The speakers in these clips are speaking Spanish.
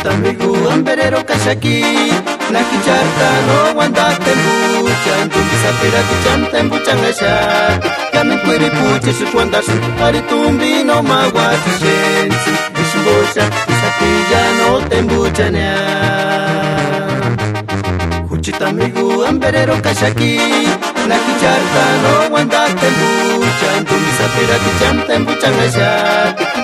Kuchitamigu amberero kashaki nakicharta no wandate mucha entumbi sapira kichanta embuchangasha kami kwiri puche shutwandash aritumbi no magwati shensi ishmbosha isapilla no tembuchanya Kuchitamigu amberero kashaki nakicharta no wandate mucha entumbi sapira kichanta embuchangasha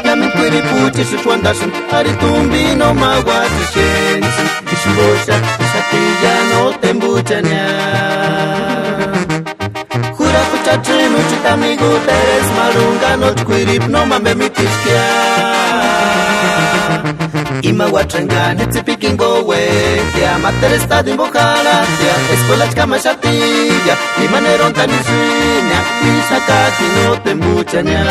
kami kwiri puche shutwandash aritumbi no magwati shensi ishmbosha isapilla no tembuchanya Jura kuchachinu chitamigu teres marunga no chkwirip no mambe mitishkia Ima watrengane tipikingo we Kia materes tadimbokala Kia escuela chkama shatilla Ima neronta nishinya Ishakaki no tembuchanya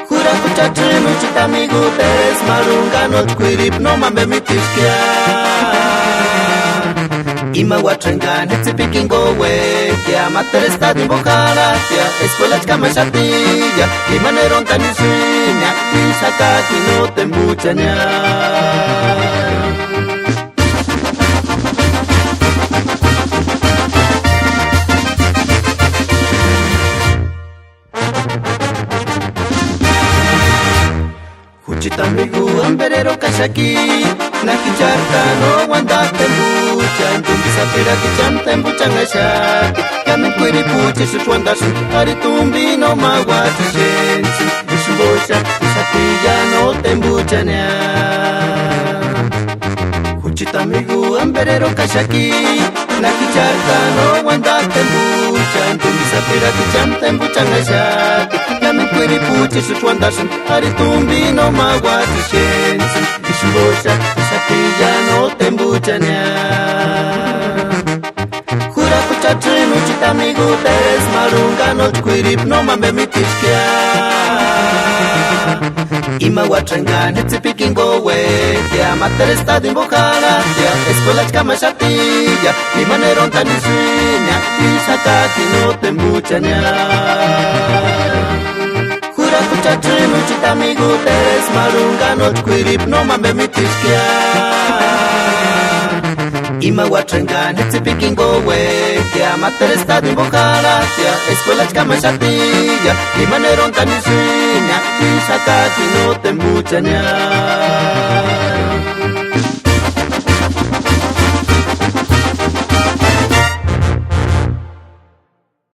Jura kuchachinu chitamigu teres marunga no chkwirip no mambe mitishkia Ima watrengane tipikingo we Kia materes tadimbokala Kia escuela chkama shatilla Ima neronta nishinya Ishakaki no tembuchanya Kuchitamigu amberero kashaki nakicharta no wandate mucha entumbi sapira kichanta embuchangasha kami kwiri puche shutwandash aritumbi no magwati shensi ishmbosha isapilla no tembuchanya Kuchitamigu amberero kashaki nakicharta no wandate mucha entumbi sapira kichanta embuchangasha kami kwiri puche shutwandash aritumbi no magwati shensi ishmbosha isapilla no tembuchanya Jura kuchachinu chitamigu teres marunga no chkwirip no mambe mitishkia Ima watrengane tipikingo we Kia materes tadimbokala Kia escuela chkama shatilla Ima neronta nishinya Ishakaki no tembuchanya Jura kuchachinu chitamigu teres marunga no chkwirip no mambe mitishkia Ima watrengane tipikingo we Kia materes tadimbokala Kia escuela chkama shatilla Ima neronta nishinya Ishakaki no tembuchanya